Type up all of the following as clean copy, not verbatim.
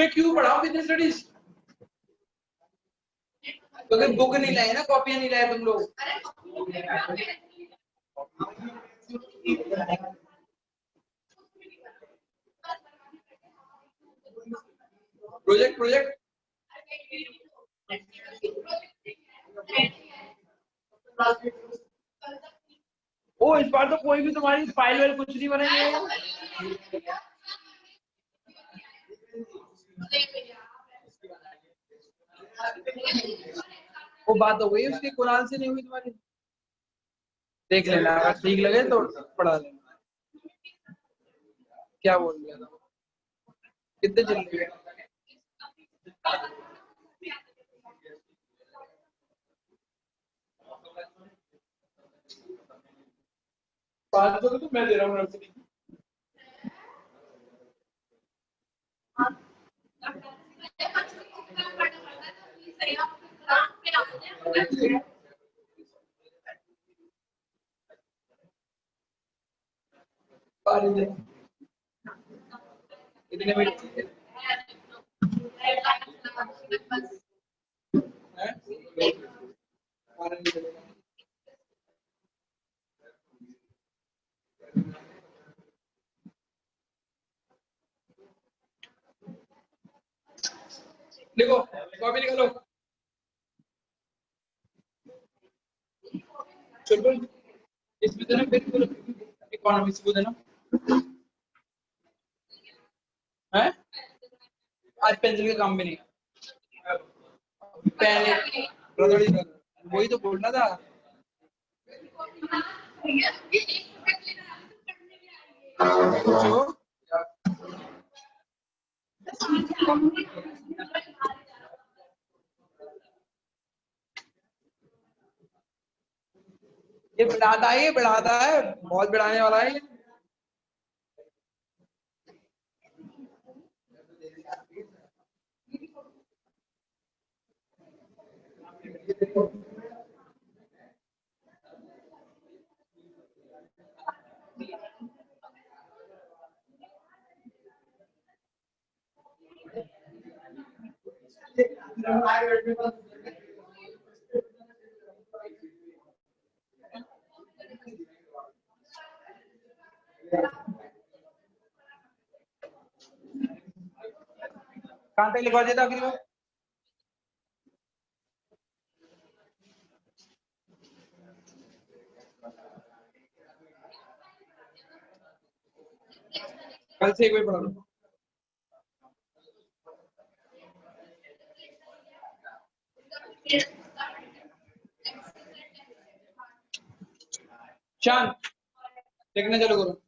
मैं क्यों पढ़ाऊं business studies? तो अगर बुक नहीं लाए ना, कॉपियां नहीं लाए तुम लोग। प्रोजेक्ट ओ, इस बार तो कोई भी तुम्हारी फाइल वाइल कुछ नहीं बनेंगे। वो बात हो गई उसकी, कुरान से नहीं हुई तुम्हारी। देख लेना, अगर ठीक लगे तो पढ़ा लेना। क्या बोल रहे हो? कितने चल रही है? 500 तो मैं दे रहा हूँ नर्सरी। इतने में लिखो, कॉपी निकालो। चलो इसमें देना, फिर इकोनॉमिक्स को देना है। आज पेंसिल का काम भी नहीं, पेन वही तो बोलना था। ये बढ़ाता है, बहुत बढ़ाने वाला है। कहाँ तक लिखवा देता आखिरी में? कल से एक बार पढ़ा लो। शांत, देखना चलो करो।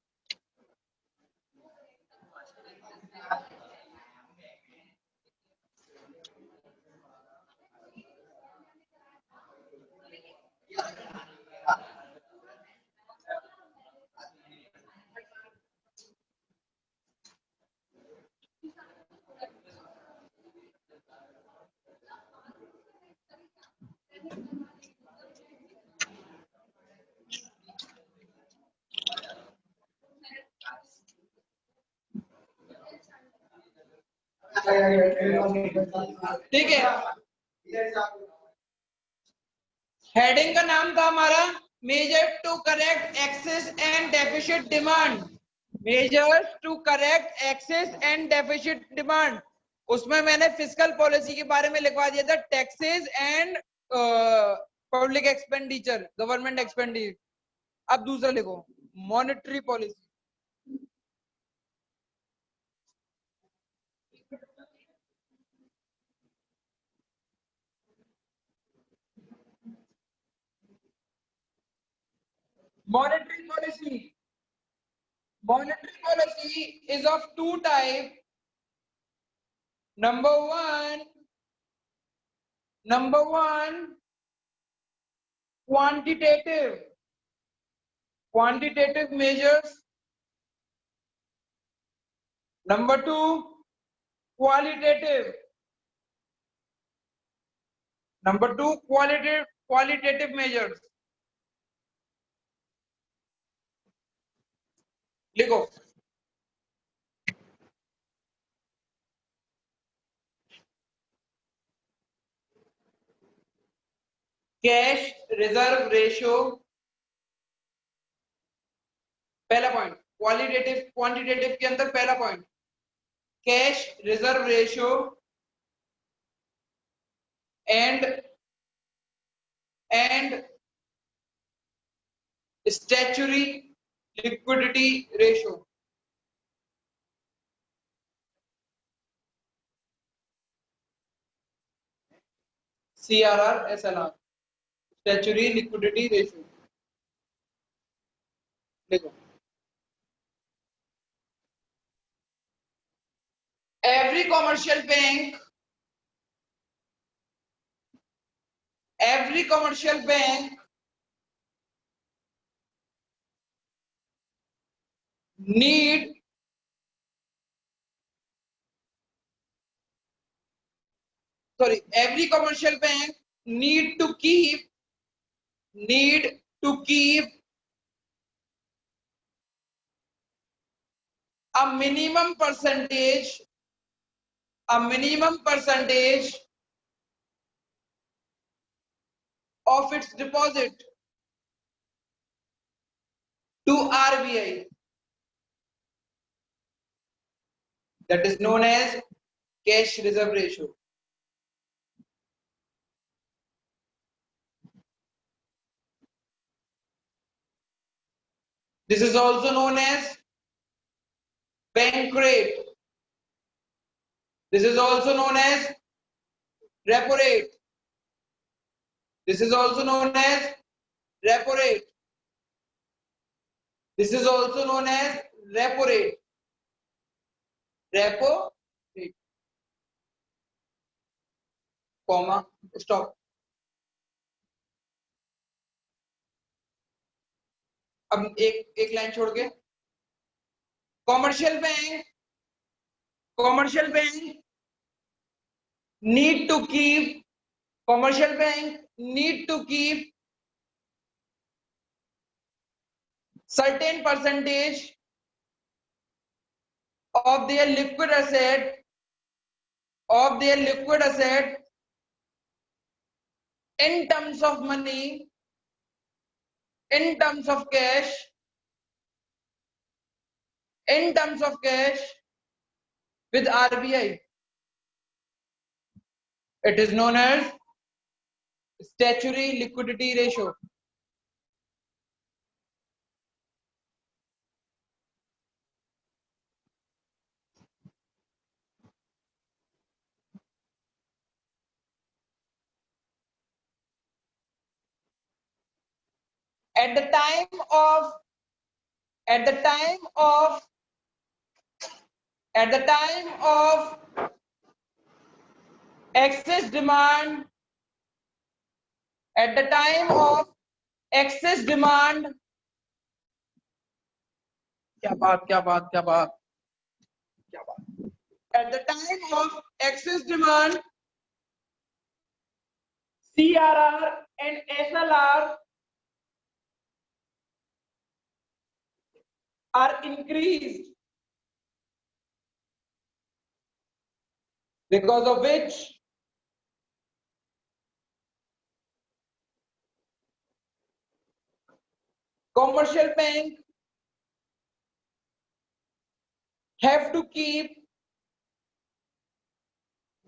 ठीक है, हेडिंग का नाम था हमारा major to correct excess and deficit demand. Measures to correct excess and deficit demand. उसमें मैंने फिस्कल पॉलिसी के बारे में लिखवा दिया था, taxes and public expenditure, government expenditure. अब दूसरा लिखो, monetary policy. Monetary policy. Monetary policy is of two types. Number one, quantitative measures. Number two, qualitative. Number two, qualitative measures. लिखो। कैश रिजर्व रेशियो, पहला पॉइंट क्वालिटेटिव क्वांटिटेटिव के अंदर पहला point cash reserve ratio and statutory liquidity ratio. CRR SLR statutory liquidity ratio. देखो every commercial bank need every commercial bank need to keep a minimum percentage of its deposit to RBI, that is known as cash reserve ratio. This is also known as bank rate. This is also known as repo rate. This is also known as repo rate. This is also known as repo rate. Repo rate. Comma, stop. अब एक line छोड़ के commercial bank need to keep certain percentage of their liquid asset in terms of money, in terms of cash with RBI. It is known as statutory liquidity ratio. At the time of excess demand, at the time of excess demand, at the time of excess demand, CRR and SLR are increased, because of which commercial bank have to keep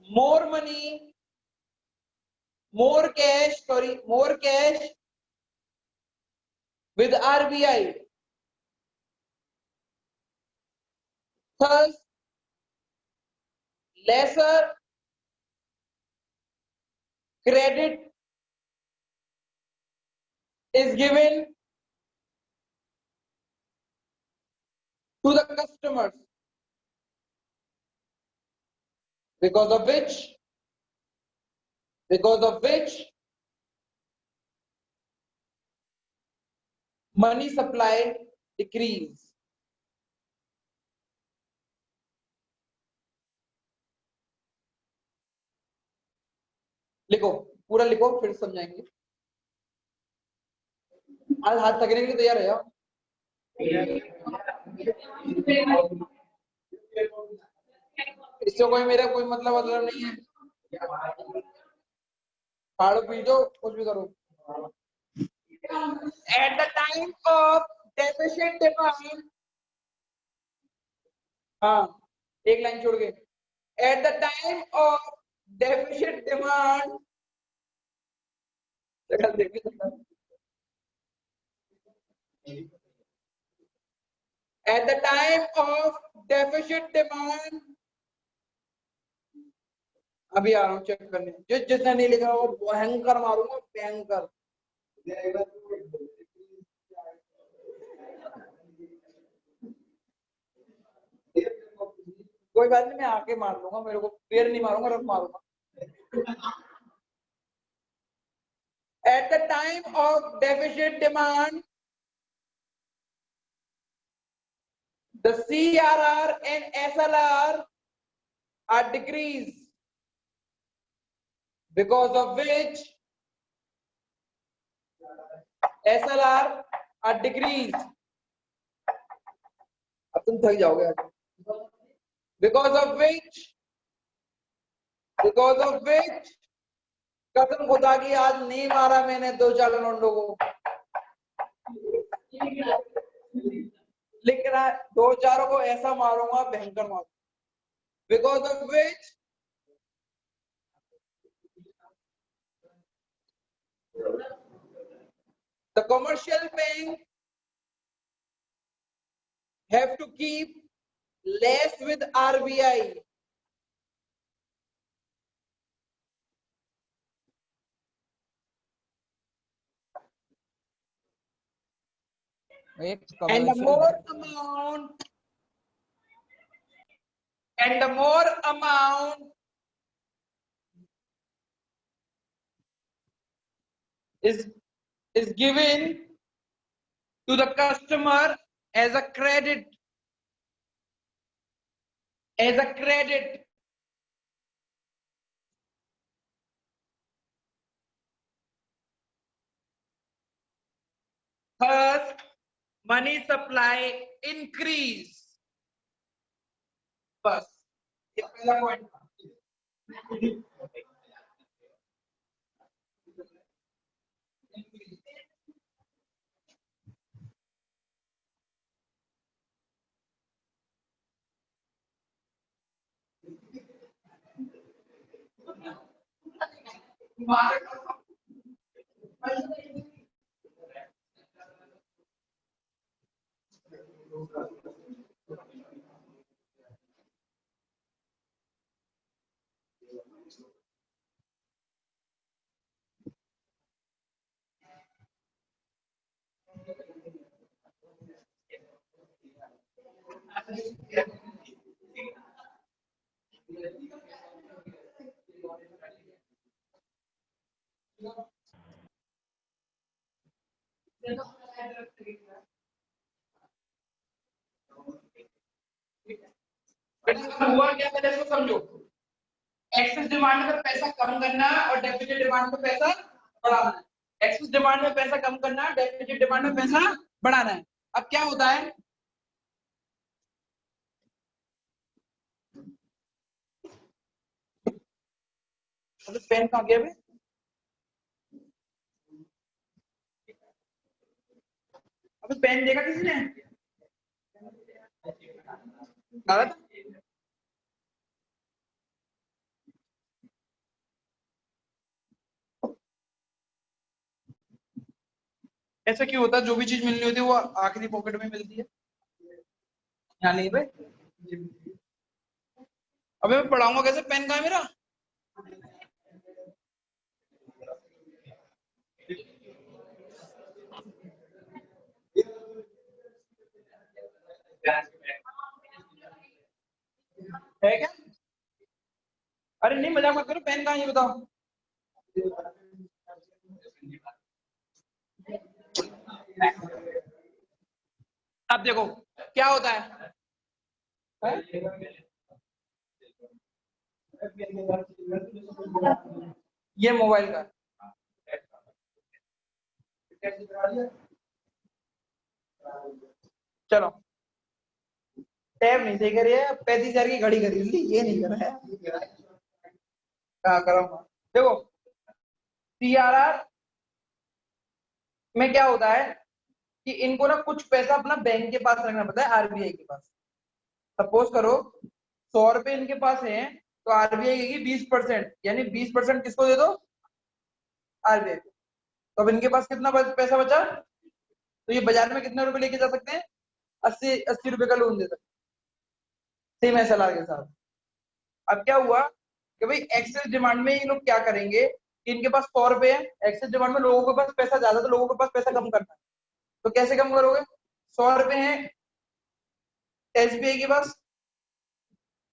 more money, more cash with RBI. Thus, lesser credit is given to the customers, because of which money supply decrease. लिखो, पूरा लिखो, फिर समझाएंगे। आज हाथ थकने के लिए तैयार है आप? इससे कोई मेरा कोई मतलब नहीं है। खाड़ो पी दो, कुछ भी करो। At the time of deficit demand, हाँ एक लाइन छोड़ के, at the time of deficit demand, at the time of deficit demand, अभी आ रहा हूँ चेक करने, जिसने नहीं लिखा वो भयंकर मारूंगा, भयंकर। कोई बात नहीं, मैं आके मार लूंगा, मेरे को पैर नहीं मारूंगा, रफ मारूंगा। At the time of deficit demand, the CRR and SLR are decreased, because of which SLR are decreased. अब तुम थक जाओगे। Because of which कसम खुदा की आज नहीं मारा मैंने 2-4 लौंडों को, लिख रहा है 2-4 को ऐसा मारूंगा, भयंकर मारूंगा। Because of which the commercial bank have to keep less with RBI. And the more amount is given to the customer as a credit, thus money supply increase. बस ये पहला पॉइंट था। हुआ क्या पहले इसको समझो। एक्सेस डिमांड में पैसा कम करना और डेफिसिट डिमांड में पैसा बढ़ाना है। एक्सेस डिमांड में पैसा कम करना, डेफिसिट डिमांड में पैसा बढ़ाना है। अब क्या होता है, पेन कहाँ गया? अबे पेन देखा किसी ने? गलत। ऐसा क्यों होता है? जो भी चीज मिलनी होती है वो आखिरी पॉकेट में मिलती है। यहाँ नहीं भाई। अबे मैं पढ़ाऊंगा कैसे? पेन कहाँ है मेरा? है क्या? अरे नहीं, मजाक मत करो। पेन कहाँ है ये बताओ। अब देखो क्या होता है, ये मोबाइल का चलो टैब नहीं सही करिए, 35,000 की घड़ी खरीद ली, ये नहीं कर रहा है। कहाँ करूँगा? देखो CRR में क्या होता है कि इनको ना कुछ पैसा अपना बैंक के पास रखना पड़ता है, आरबीआई के पास। सपोज करो 100 रुपए इनके पास है, तो आरबीआई कहेगी 20%, यानी 20% किसको दे दो, आरबीआई को। तो अब इनके पास कितना पैसा बचा, तो ये बाजार में कितने रुपए लेके जा सकते हैं, 80 रुपए का लोन दे सकते हैं, सेम एसएलआर के साथ। अब क्या हुआ कि भाई एक्सेस डिमांड में ये लोग क्या करेंगे कि इनके पास 100 रुपए है, एक्सेस डिमांड में लोगों के पास पैसा ज्यादा, तो लोगों के पास पैसा कम करना है। तो कैसे कम करोगे, 100 रुपए है एसबीआई के पास,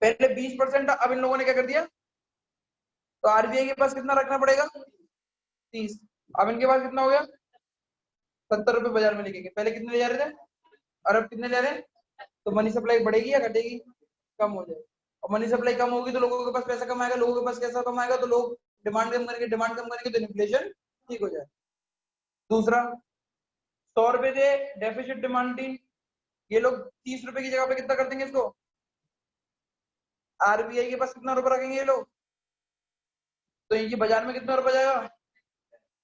पहले 20% था, अब इन लोगों ने क्या कर दिया, तो आरबीआई के पास कितना रखना पड़ेगा, 30। अब इनके पास कितना हो गया, 70 रुपए बाजार में लेके गए। पहले कितने ले जा रहे थे, और अब कितने ले रहे हैं। तो मनी सप्लाई बढ़ेगी या घटेगी, कम हो जाएगी। और मनी सप्लाई कम होगी तो लोगों के पास पैसा कम आएगा, लोगों के पास कैसा कम आएगा, तो लोग डिमांड कम करेंगे, डिमांड कम करेंगे तो इन्फ्लेशन ठीक हो जाए। दूसरा, 100 रुपए थे डेफिसिट डिमांड थी, ये लोग 30 रुपए की जगह पे कितना कर देंगे इसको, आरबीआई के पास कितना रुपए रखेंगे ये लोग, तो इनकी बाजार में कितना रुपया जाएगा,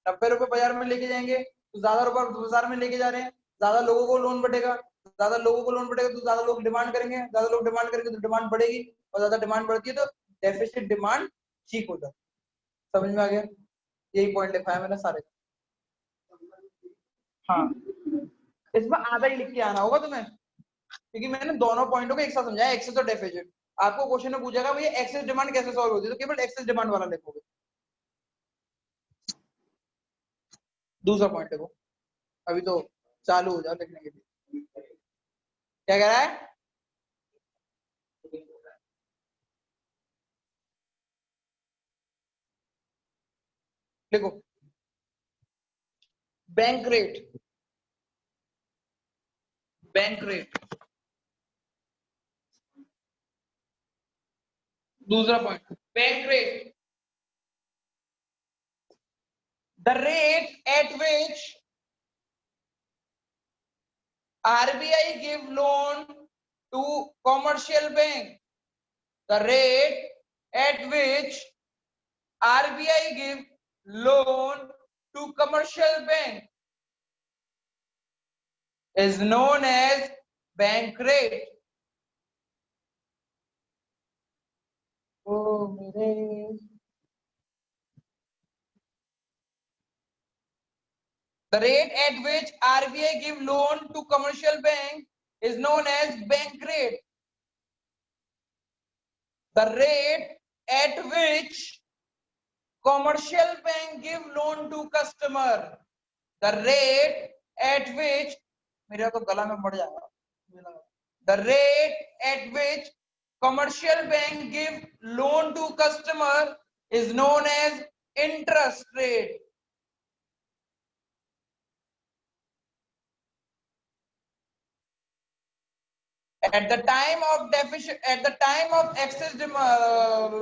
90 रुपए बाजार में लेके जाएंगे। तो ज्यादा रुपया बाजार में लेके जा रहे हैं, ज्यादा लोगों को लोन बढ़ेगा, ज्यादा लोगों को लोन बढ़ेगा तो ज्यादा लोग डिमांड करेंगे, ज्यादा लोग डिमांड करेंगे तो डिमांड बढ़ेगी, और ज्यादा डिमांड बढ़ती है तो डेफिसिट डिमांड ठीक हो जाता है। समझ में आ गया, यही पॉइंट लिखा है मैंने सारे। हाँ, इसमें आधा ही लिख के आना होगा तुम्हें, क्योंकि मैंने दोनों पॉइंटों को एक साथ समझाया, एक्सेस और डेफिसिट। आपको क्वेश्चन में पूछेगा भैया एक्सेस डिमांड कैसे सॉल्व होती है, तो केवल एक्सेस डिमांड वाला लिखोगे। दूसरा पॉइंट देखो, अभी तो चालू हो जाओ लिखने के लिए। क्या कह रहा है, देखो बैंक रेट, बैंक रेट, दूसरा point bank rate, the rate at which RBI give loan to commercial bank, the rate at which RBI give loan to commercial bank is known as bank rate. Oh, मेरे the rate at which RBI give loan to commercial bank is known as bank rate. The rate at which commercial bank give loan to customer, the rate at which, मेरा तो गला में मर जाएगा, the rate at which commercial bank give loan to customer is known as interest rate. At the time of deficit, at the time of excess demand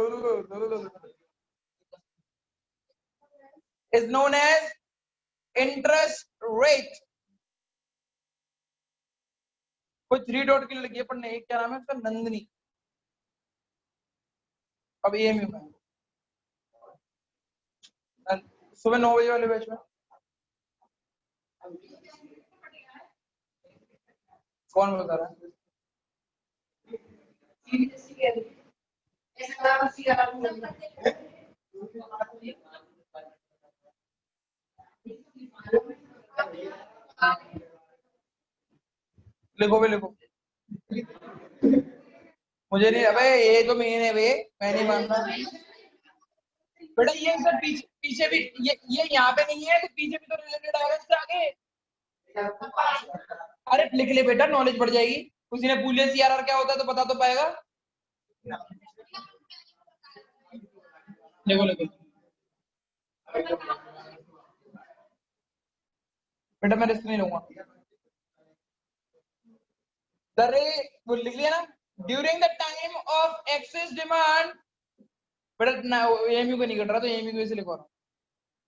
is known as interest rate. कोई 3 dot की लगी है पढ़ने, एक क्या नाम है उसका, नंदनी, अब एएमयू में सुबह 9 बजे वाले बैच में। कौन बता रहा है, लिखो भी लिखो, मुझे नहीं, अबे ये तो मेन है बे, मैं नहीं मानता बेटा। ये सर पीछे पीछे भी, ये यहाँ पे नहीं है तो पीछे भी तो रिलेटेड आएगा इससे आगे। अरे लिख ले बेटा, नॉलेज बढ़ जाएगी। किसी ने पूछ लिया सीआरआर क्या होता है तो बता तो पाएगा। देखो लिखो बेटा, मैं रिस्क नहीं लूंगा। वो लिख लिया ना, during the time of excess demand, बेटा एएमयू को नहीं कर रहा तो एएमयू से लिखवा रहा हूँ।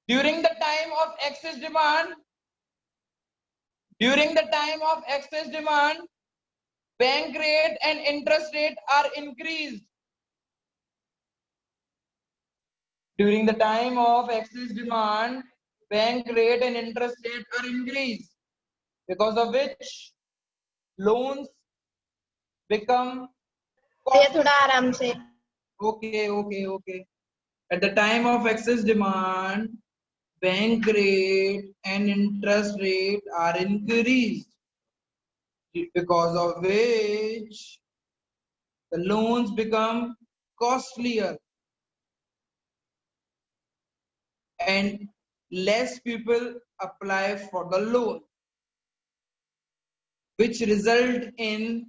During the time of excess demand, during the time of excess demand, bank rate and interest rate are increased. During the time of excess demand, bank rate and interest rate are increased, because of which loans become ये थोड़ा आराम से okay. At the time of excess demand, bank rate and interest rate are increased, because of which the loans become costlier and less people apply for the loan, which result in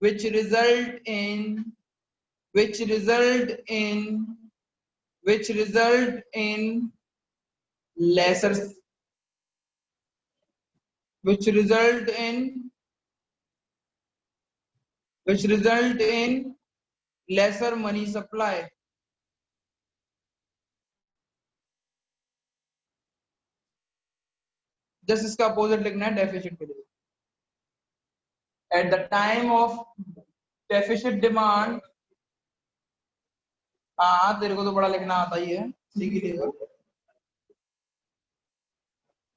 which result in which result in which result in lesser which result in which result in lesser money supply. Just इसका opposite लिखना है deficit के लिए. At the time of deficit demand, हाँ तेरे को तो बड़ा लिखना आता ही है, सीख ही लेगा.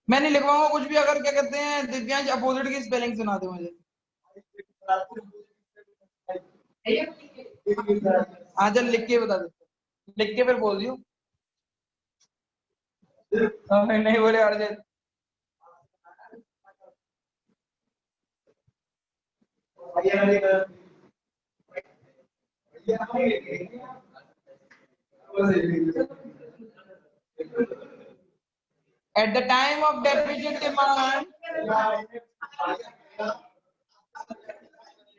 मैं नहीं लिखवाऊंगा कुछ भी. अगर क्या कहते हैं दिव्यांश अपोजिट की स्पेलिंग सुना दे मुझे. हाँ चल लिख के बता दे, लिख के फिर बोल दियो. नहीं बोले अर्जय. At the time of deficit demand,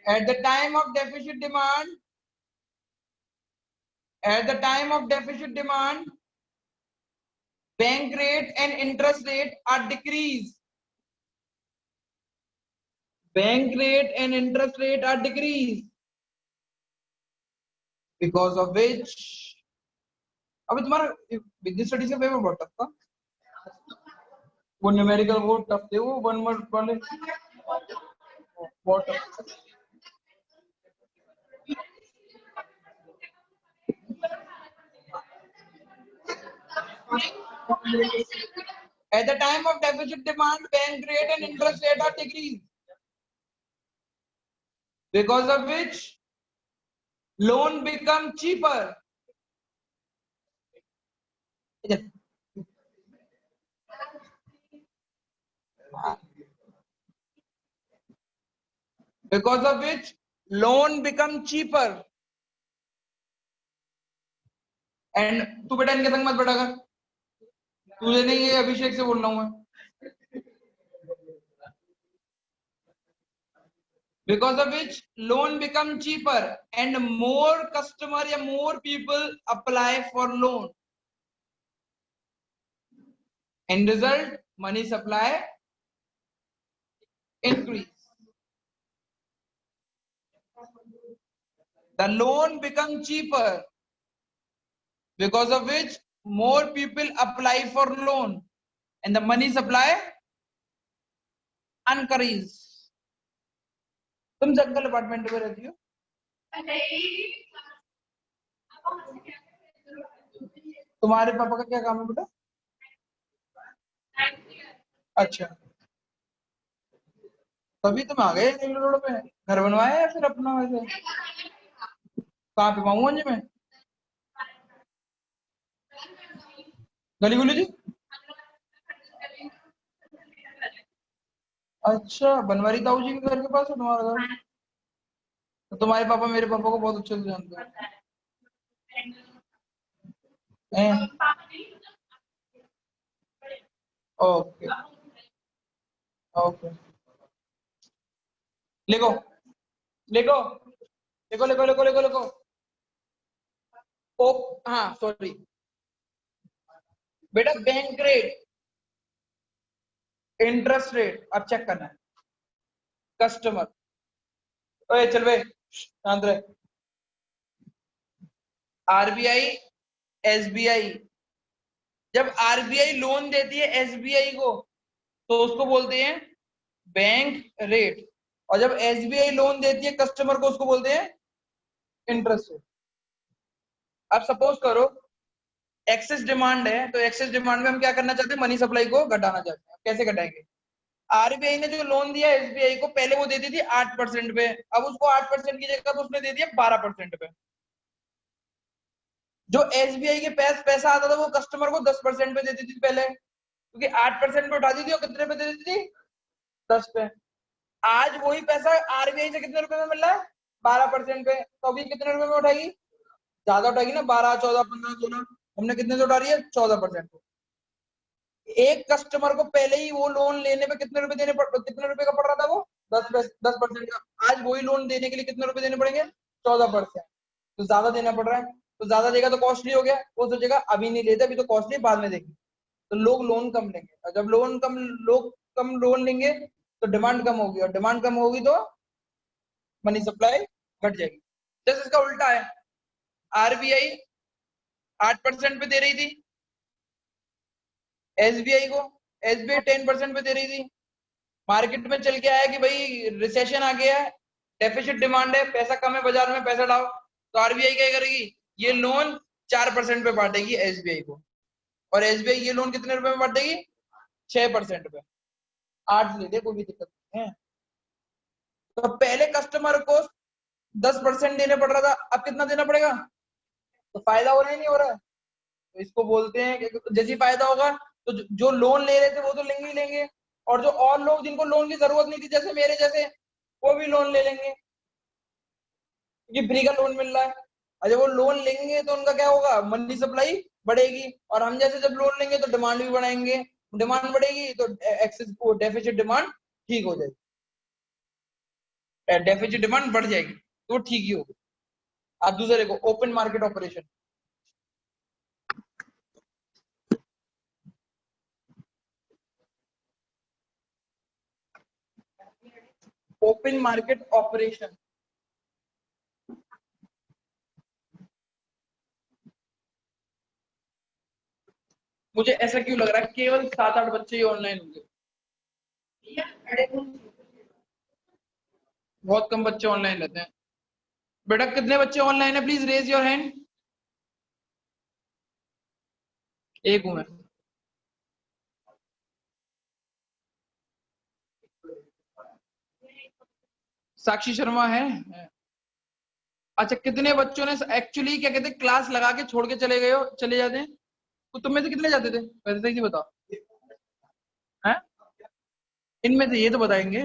at the time of deficit demand, at the time of deficit demand, bank rate and interest rate are decreased. Bank rate and interest rate are decreased, because of which, अबे तुम्हारा business studies का paper बहुत tough था. वो numerical बहुत tough थे, वो one word वाले बहुत tough. At the time of deficit demand, bank rate and interest rate are decreased, because of which loan become cheaper. Because of which loan become cheaper. And तू बेटा इनके संग मत बैठा कर, तुझे नहीं, ये अभिषेक से बोल रहा हूं मैं. Because of which loan become cheaper and more customer या more people apply for loan. In result, money supply increase. The loan become cheaper, because of which more people apply for loan and the money supply increase. तुम जंगल apartment में रहती हो? तुम्हारे पापा का क्या काम है बेटा? अच्छा, तभी तुम आ गए रिंग रोड पे. घर बनवाया है फिर अपना? वैसे कहाँ पे? माऊगंज में? गली गुली जी? अच्छा, बनवारी ताऊ जी के घर के पास है तुम्हारा घर? तो तुम्हारे पापा मेरे पापा को बहुत अच्छे से जानते हैं. ओके ओके, लिखो लिखो लिखो लिखो लिखो लिखो लिखो. ओ हाँ सॉरी बेटा, बैंक रेट, इंटरेस्ट रेट अब चेक करना है. कस्टमर, ओए चल बे शांत रहे. आरबीआई, एसबीआई, जब आरबीआई लोन देती है एसबीआई को तो उसको बोलते हैं बैंक रेट, और जब एसबीआई लोन देती है कस्टमर को उसको बोलते हैं इंटरेस्ट रेट. अब सपोज करो एक्सेस डिमांड है, तो एक्सेस डिमांड में हम क्या करना चाहते हैं, मनी सप्लाई को घटाना चाहते हैं। कैसे घटाएंगे? आरबीआई ने जो लोन दिया एसबीआई को, पहले वो देती थी 8% पे, अब उसको 8% की जगह तो उसने दे दिया 12% पे। जो एसबीआई के पास पैसा आता था वो कस्टमर को 10% पे देती थी पहले, क्योंकि 8% पे उठाती थी और कितने पे दे देती थी, 10 पे। आज वही पैसा आरबीआई से कितने रुपए में मिल रहा है, 12% पे, तो अभी कितने रुपए में उठाएगी, ज्यादा उठाएगी ना, 12, 14, 15, 16। हमने कितने से उठा रही है, 14%। एक कस्टमर को पहले ही वो लोन लेने पे कितने रुपए कितने रुपए का पड़ रहा था वो, 10% का। आज वही लोन देने के लिए कितने रुपए देने पड़ेंगे, 14%। तो ज्यादा देना पड़ रहा है, तो ज्यादा देगा तो कॉस्टली हो गया। वो सोचेगा अभी नहीं लेते, अभी तो कॉस्टली, बाद में देंगे। तो लोग लोन कम लेंगे, और जब लोग कम लोन लेंगे तो डिमांड कम होगी, और डिमांड कम होगी तो मनी सप्लाई घट जाएगी। जैसे इसका उल्टा है, आरबीआई 8% पे दे रही थी एसबीआई को, एसबीआई 10% पे दे रही थी। मार्केट में चल के आया कि भाई रिसेशन आ गया है, डेफिसिट डिमांड है, पैसा कम है बाजार में, पैसा डालो। तो आरबीआई क्या करेगी, ये लोन 4% पे बांटेगी एसबीआई को, और एसबीआई ये लोन कितने रुपए में बांटेगी, 6% पे। 8 ले दे, कोई भी दिक्कत नहीं है। तो पहले कस्टमर को 10% देने पड़ रहा था, अब कितना देना पड़ेगा, तो फायदा हो रहा है नहीं हो रहा है। तो इसको बोलते हैं कि जैसे फायदा होगा तो जो लोन ले रहे थे वो तो लेंगे ही लेंगे, और जो और लोग जिनको लोन की जरूरत नहीं थी, जैसे मेरे जैसे, वो भी लोन ले लेंगे, क्योंकि फ्री का लोन मिल रहा है। और जब वो लोन लेंगे तो उनका क्या होगा, मनी सप्लाई बढ़ेगी, और हम जैसे जब लोन लेंगे तो डिमांड भी बढ़ाएंगे, डिमांड बढ़ेगी तो एक्सेस को डेफिसिट डिमांड ठीक हो जाएगी, डेफिसिट डिमांड बढ़ जाएगी, तो ठीक ही होगी। आप दूसरे को open market operation, open market operation. मुझे ऐसा क्यों लग रहा है केवल 7-8 बच्चे ही ऑनलाइन होंगे, बहुत कम बच्चे ऑनलाइन रहते हैं। बेटा कितने बच्चे ऑनलाइन है, प्लीज रेज योर हैंड। एक हूं मैं। साक्षी शर्मा है। अच्छा, कितने बच्चों ने एक्चुअली क्या कहते हैं, क्लास लगा के छोड़ के चले जाते हैं, तो तुम में से कितने जाते थे, वैसे सही से बताओ। हैं? इनमें से ये तो बताएंगे,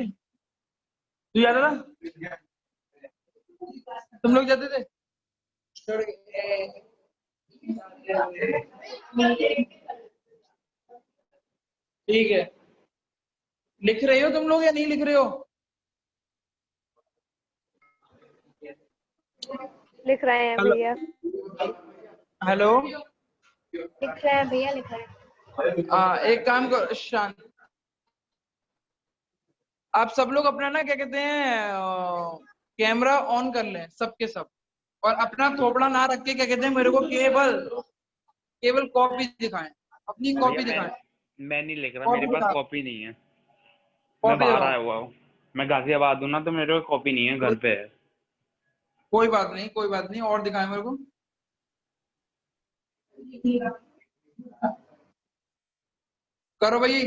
तू जाता था, तुम लोग जाते थे, छोड़ के? ठीक है, लिख रहे हो तुम लोग या नहीं लिख रहे हो? लिख रहे हैं हेलो, भैया। हेलो। लिख रहे हैं भैया, लिख रहे हैं। एक काम करो शांत, आप सब लोग अपना ना क्या कहते हैं, कैमरा ऑन कर लें सबके सब, और अपना थोपड़ा ना रख के क्या कहते हैं, मेरे को केवल केवल कॉपी दिखाएं, अपनी भैया कॉपी दिखाएं। मैं नहीं लिख रहा, मेरे कॉपी पास दिखाओ, कॉपी नहीं है। मैं कॉपी बाहर दिखाओ। आया हुआ हूँ, मैं गाजियाबाद हूँ ना, तो मेरे को कॉपी नहीं है, घर कोई पे है। कोई बात नहीं, कोई बात नहीं, और दिखाएं मेरे को। करो भाई,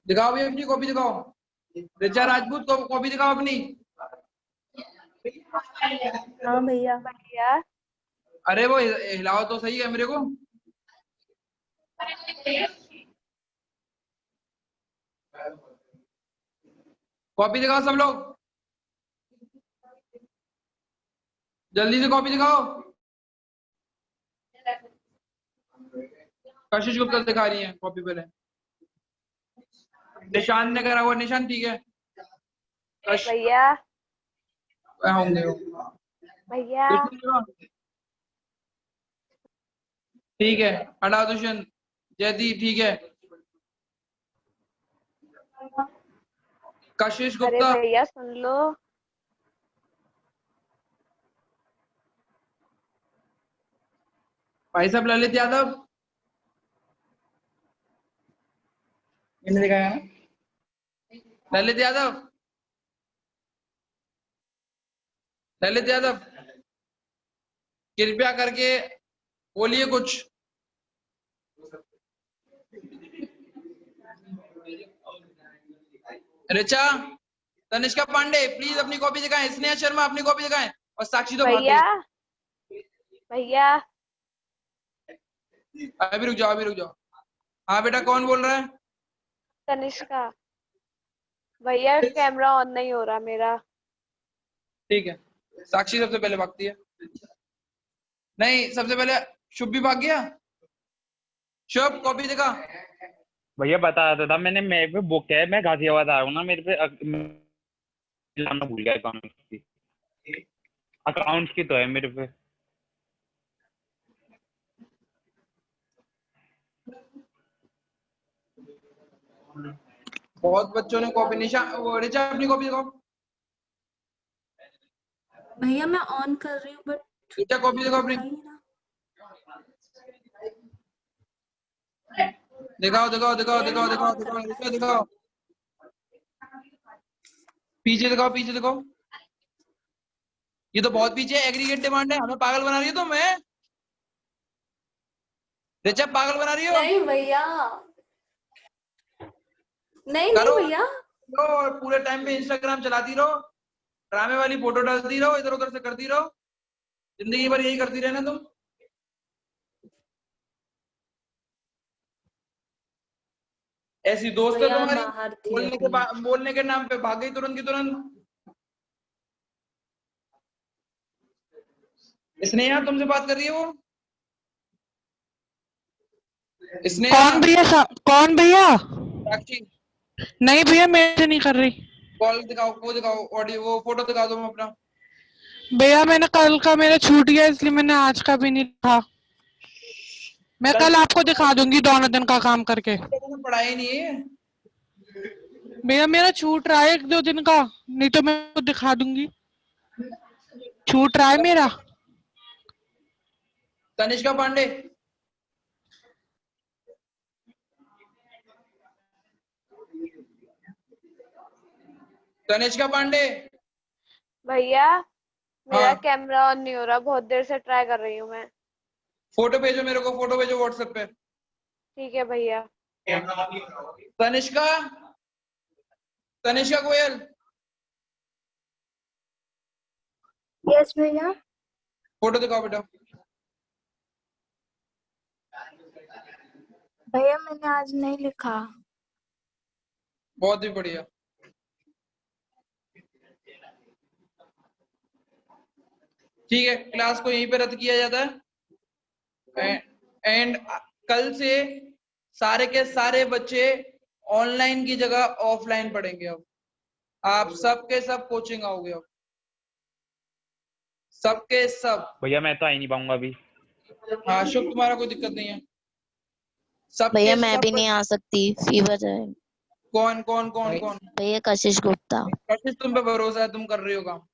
दिखाओ भाई, अपनी कॉपी दिखाओ। ऋचा राजपूत को कॉपी दिखाओ अपनी। हाँ भैया। भैया अरे वो हिलाओ तो सही है मेरे को। कॉपी दिखाओ सब लोग, जल्दी से कॉपी दिखाओ। कशिश गुप्ता दिखा रही है कॉपी पहले, निशान ने करा हुआ, निशान ठीक है। भैया होंगे भैया। ठीक है, हटा दुष्यंत, जयदी ठीक है, कशिश अरे गुप्ता, भैया सुन लो। भाई साहब ललित यादव, इन्हें दिखाया ना, ललित यादव, ललित यादव, कृपया करके बोलिए कुछ। ऋचा, तनिष्का पांडे प्लीज अपनी कॉपी दिखाएं, स्नेहा शर्मा अपनी कॉपी दिखाएं, और साक्षी तो भाग भैया गई। भैया अभी रुक जाओ, अभी रुक जाओ। हाँ बेटा, कौन बोल रहा है? तनिष्का। भैया कैमरा ऑन नहीं हो रहा मेरा। ठीक है, साक्षी सबसे पहले भागती है। नहीं, सबसे पहले शुभ भी भाग गया। शुभ कॉपी दिखा। भैया बता रहा था मैंने, मेरे पे बुक है, मैं गाजियाबाद आ रहा हूँ ना, मेरे पे लाना भूल गया अकाउंट्स की तो है मेरे पे। बहुत बच्चों ने कॉपी, निशा वो ऋचा अपनी कॉपी दिखाओ। भैया मैं ऑन कर रही हूँ बट ऋचा कॉपी दिखाओ अपनी। दिखाओ दिखाओ दिखाओ दिखाओ दिखाओ दिखाओ ऋचा दिखाओ। पीछे दिखाओ, पीछे दिखाओ। ये तो बहुत पीछे एग्रीगेट डिमांड है, हमें पागल बना रही हो तुम। मैं ऋचा पागल बना रही हो। नहीं भैया, नहीं करो भैया। और पूरे टाइम पे इंस्टाग्राम चलाती रहो, ड्रामे वाली फोटो डालती रहो, इधर उधर से करती रहो, जिंदगी भर यही करती रहना तुम। ऐसी दोस्त है भैया तुम्हारी, बाहर थी अभी। बोलने के नाम पे भाग गई तुरंत की तुरंत। स्नेहा तुमसे बात कर रही है वो। स्नेहा। कौन भैया कौन भैया? साक्षी। नहीं भैया, मेरे से नहीं कर रही। कॉल दिखाओ, वो दिखाओ, ऑडियो वो फोटो दिखाओ तुम अपना। भैया मैंने कल का मेरा छूट गया, इसलिए मैंने आज का भी नहीं लिखा। मैं कल आपको दिखा दूंगी दोनों दिन का काम करके। तुमने पढ़ाई नहीं है। भैया मेरा छूट रहा है 1-2 दिन का, नहीं तो मैं आपको दिखा दूंगी। छूट रहा है मेरा। तनिष्का पांडे। तनिष्का पांडे। भैया मेरा हाँ। कैमरा ऑन नहीं हो रहा, बहुत देर से ट्राई कर रही हूँ मैं। फोटो भेजो मेरे को, फोटो भेजो व्हाट्सएप पे। ठीक है भैया। तनिष्का, तनिष्का गोयल। यस भैया। फोटो दिखाओ बेटा। भैया मैंने आज नहीं लिखा। बहुत ही बढ़िया। ठीक है, क्लास को यहीं पे रद्द किया जाता है। एंड कल से सारे के सारे बच्चे ऑनलाइन की जगह ऑफलाइन पढ़ेंगे। अब आप सबके सब कोचिंग आओगे, अब सबके सब। भैया मैं तो आ ही नहीं पाऊंगा अभी। हाँ शुभ, तुम्हारा कोई दिक्कत नहीं है। सबके भैया मैं सब भी नहीं आ सकती, फीवर है। कौन कौन कौन कौन? भैया कशिश गुप्ता। कशिश, तुम पे भरोसा है, तुम कर रही हो काम।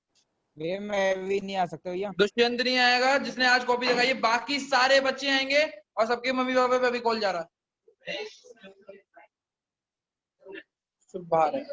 भैया मैं भी नहीं आ सकता भैया। दुष्यंत नहीं आएगा, जिसने आज कॉपी दिखाई है। बाकी सारे बच्चे आएंगे, और सबके मम्मी पापा पे अभी कॉल जा रहा है। शुभ बाहर है।